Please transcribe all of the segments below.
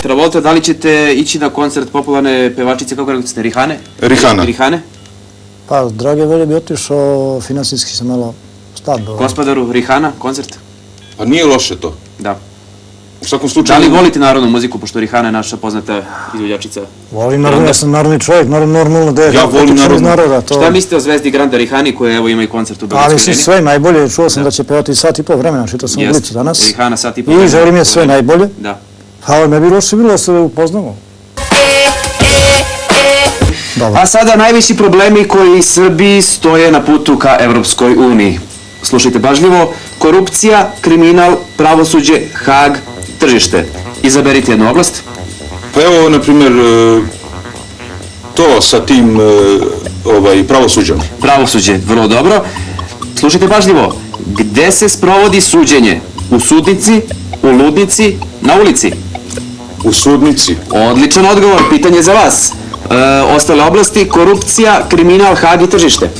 Travolta, da li ćete ići na koncert popularne pevačice, kako rekli ste, Rihane? Rihane. Pa, drage volje bi otišao, finansijski sam malo stabil. Gospodaru, Rihana, koncert? Pa nije loše to. Da. U svakom slučaju... Da li volite narodnu muziku, pošto Rihana je naša poznata izvođačica? Volim, naravno, ja sam narodni čovjek, normalno da je... Ja volim narodnu. Šta mislite o zvezdi Granda Rihani, koja evo ima i koncert u Beogradskoj areni? Ali sve najbolje, čuo sam da će pevati sat i pol vremena, čitao sam u Blicu danas. Rihana sat i pol vremena. I želim je sve najbolje. Da. Ali ne bi loše bilo da se upoznamo. A sada najviši problemi koji Srbiji stoje na putu ka Evropskoj uniji. Slušajte pažljivo, korupcija, kriminal, pravosuđe, Hag, tržište. Izaberite jednu oblast. Pa evo, na primjer, to sa tim pravosuđem. Pravosuđe, vrlo dobro. Slušajte pažljivo, gde se sprovodi suđenje? U sudnici, u ludnici, na ulici? U sudnici. Odličan odgovor, pitanje za vas. Ostale oblasti, korupcija, kriminal, Hag i tržište.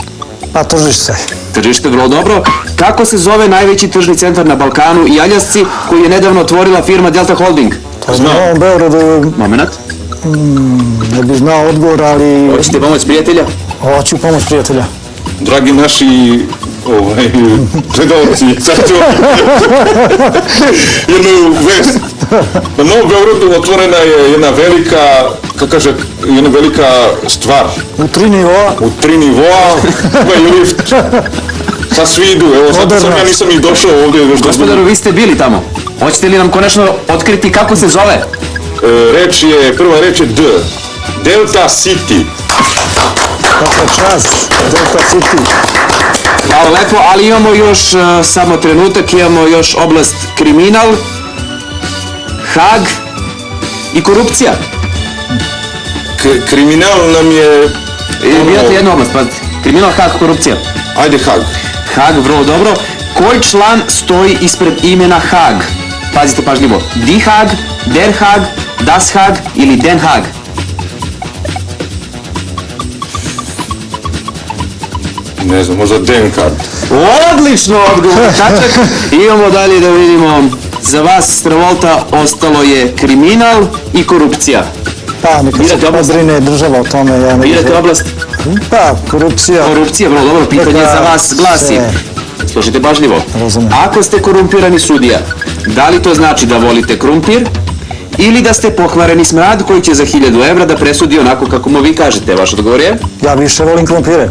Pa tržište. Tržište, vrlo dobro. Kako se zove najveći tržni centar na Balkanu i Aljasci koji je nedavno otvorila firma Delta Holding? Znam. U Beogradu... Moment. Ne bih znao odgovor, ali... Hoćete pomoć prijatelja? Hoću pomoć prijatelja. Dragi naši gledalci, sad ću jednu vest. Na Novom Beogradu otvorena je jedna velika, kako kaže, jedna velika stvar. U 3 nivoa. U 3 nivoa, i lift. Sad svi idu, evo sad sam ja nisam ih došao ovdje. Gospodaru, vi ste bili tamo. Hoćete li nam konačno otkriti kako se zove? Prva reč je D. Delta City. Kako čast, Delta City. Hvala lepo, ali imamo još samo trenutak, imamo još oblast kriminal, Hag i korupcija. Kriminal nam je... Birate jednu oblast, pa kriminal, Hag, korupcija. Ajde Hag. Hag, vrlo dobro. Koji član stoji ispred imena Hag? Pazite pažljivo. Die Haag, Der Haag, Das Haag ili Den Haag? Ne znam, možda Den Haag. Odlično odgovor, tačak. Imamo dalje da vidimo. Za vas, Travolta, ostalo je kriminal i korupcija. Pa, neka se podrine država o tome. Birate oblast? Pa, korupcija. Korupcija, vrlo dobro, pitanje za vas glasi. Slušajte pažljivo. Ako ste korumpirani sudija, da li to znači da volite krumpir ili da ste pokvareni smrad koji će za 1000 evra da presudi onako kako mu vi kažete? Vaš odgovor je? Ja više volim krumpire.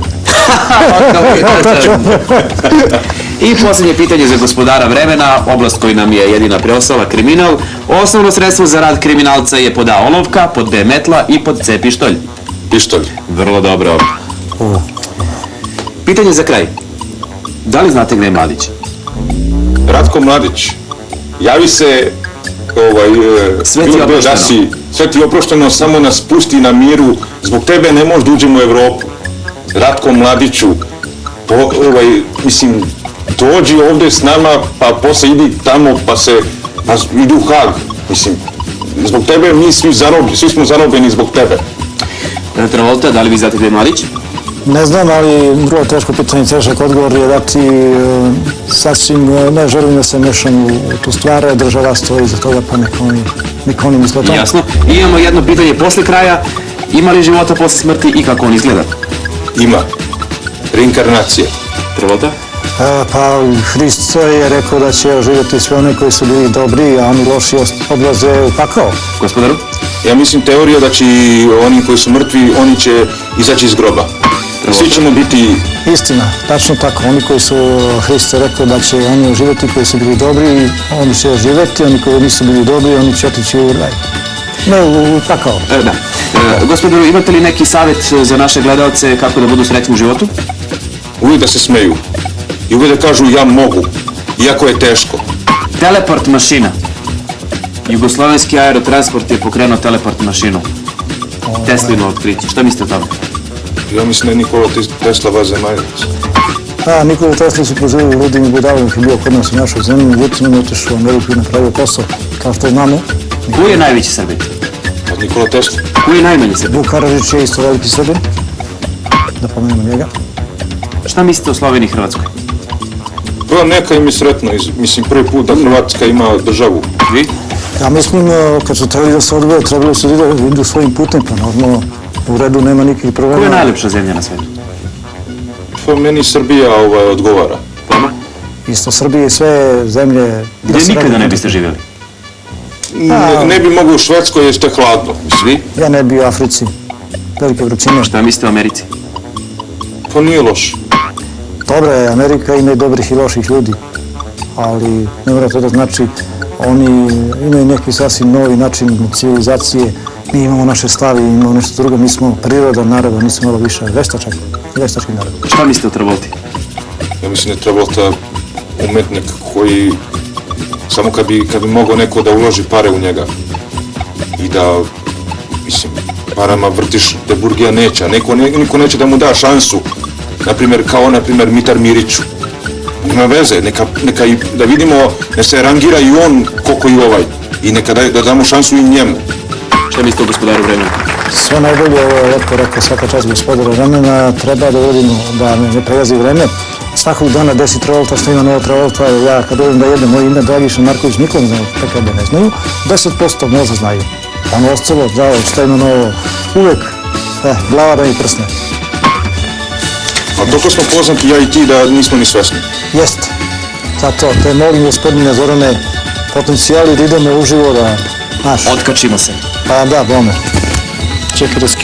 I posljednje pitanje za gospodara vremena, oblast koji nam je jedina preostala, kriminal. Osnovno sredstvo za rad kriminalca je pod A olovka, pod B metla i pod C pištolj. Pištolj. Vrlo dobro. Pitanje za kraj. Da li znate gde je Mladić? Ratko Mladić. Javi se sve ti oprošteno. Sve ti oprošteno, samo nas pusti na miru. Zbog tebe ne možda uđemo u Evropu. Ratko Mladiću, mislim, dođi ovdje s nama, pa posle idi tamo, pa idi u Hag. Mislim, zbog tebe mi svi smo zarobljeni zbog tebe. Travolta, da li vi znate gde je Mladić? Ne znam, ali vrlo teško pitanje, težak odgovor je dati sasvim, ne želim da se mešam u tu stvar, država stoji iza toga, pa neka oni misle o tome. Jasno. Imamo jedno pitanje posle kraja, ima li života posle smrti i kako on izgleda? Ima. Reinkarnacija. Travolta? Pa Hrist je rekao da će oživjeti sve one koji su bili dobri, a oni loši odlaze u pakao. Gospodaru? Ja mislim teorija da će oni koji su mrtvi, oni će izaći iz groba. Svi ćemo biti... Istina, tačno tako. Oni koji su, Hrist je rekao da će oni oživjeti koji su bili dobri, oni će oživjeti, oni koji nisu bili dobri, oni će otići u raj. Ne, u pakao. Da. Gospodaru, imate li neki savjet za naše gledalce kako da budu srećni u životu? Uvijek da se smeju. I uvijek da kažu ja mogu, iako je teško. Teleport mašina. Jugoslovenski aerotransport je pokrenuo teleport mašinu. Teslino otkriće. Šta mislite o tome? Ja mislim da je Nikola Tesla vanzemaljac. Nikola Tesla su prozivali ludim i budalom koji je bio kod nas u našoj zemlji, međutim on je otišao u Ameriku i napravio posao, kao što znamo. Ko je najveći Srbin? Od Nikola Tesla. Ko je najmanji Srbin? Vuk Karadžić je isto veliki Srbin, da pomenemo njega. Šta mislite o Sloveniji i Hrvatskoj? Pa neka im je sretno, mislim prvi put da Hrvatska ima državu. Vi? Ja mislim, kad su trebali da se odvoje, trebali su da idu svojim putem, pa normalno u redu nema nikakvih problema. Koja je najljepša zemlja na svetu? Pa meni Srbija odgovara. Vama? Isto Srbije i sve zemlje... Gdje nikada ne biste živjeli? Ne bi mogao u Švedskoj jer ste hladno. Svi? Ja ne bi u Africi, velike vrućine. Šta mislite o Americi? Pa nije loš. Dobro je, Amerika ima i dobrih i loših ljudi, ali ne mora to da znači oni imaju neki sasvim novi način civilizacije. Mi imamo naše stavi, imamo nešto drugo, mi smo prirodan narod, oni su malo više veštački narod. Šta mislite o Travolti? Ja mislim da je Travolta umetnik koji samo kad bi mogao neko da uloži pare u njega i da, mislim, parama vrtiš da Burgija neće, a niko neće da mu da šansu, kao Mitar Miriću. Nema veze, neka da vidimo, ne se rangira i on koliko i ovaj i neka da damo šansu i njemu. Šta mislite o Gospodaru vremena? Sve najbolje, ovo je lepo rekao, svaka čast Gospodara vremena, treba da vodimo da ne prelazi vreme. Svakog dana 10 Travolta, snima nova Travolta, ja kad dođem da jedem moje ime Dragiša Marković, niko ne znaju, tebe ne znaju, 10% možda znaju. Ono ostalo, zdravo, šta ima novo, uvek, glava da mi prsne. A toliko smo poznati, ja i ti, da nismo ni svesni. Jeste, zato te molim gospodine Zorane, potencijali da idemo uživo da, znaš. Otkačimo se. Pa da, bome. Čekaj da skinem.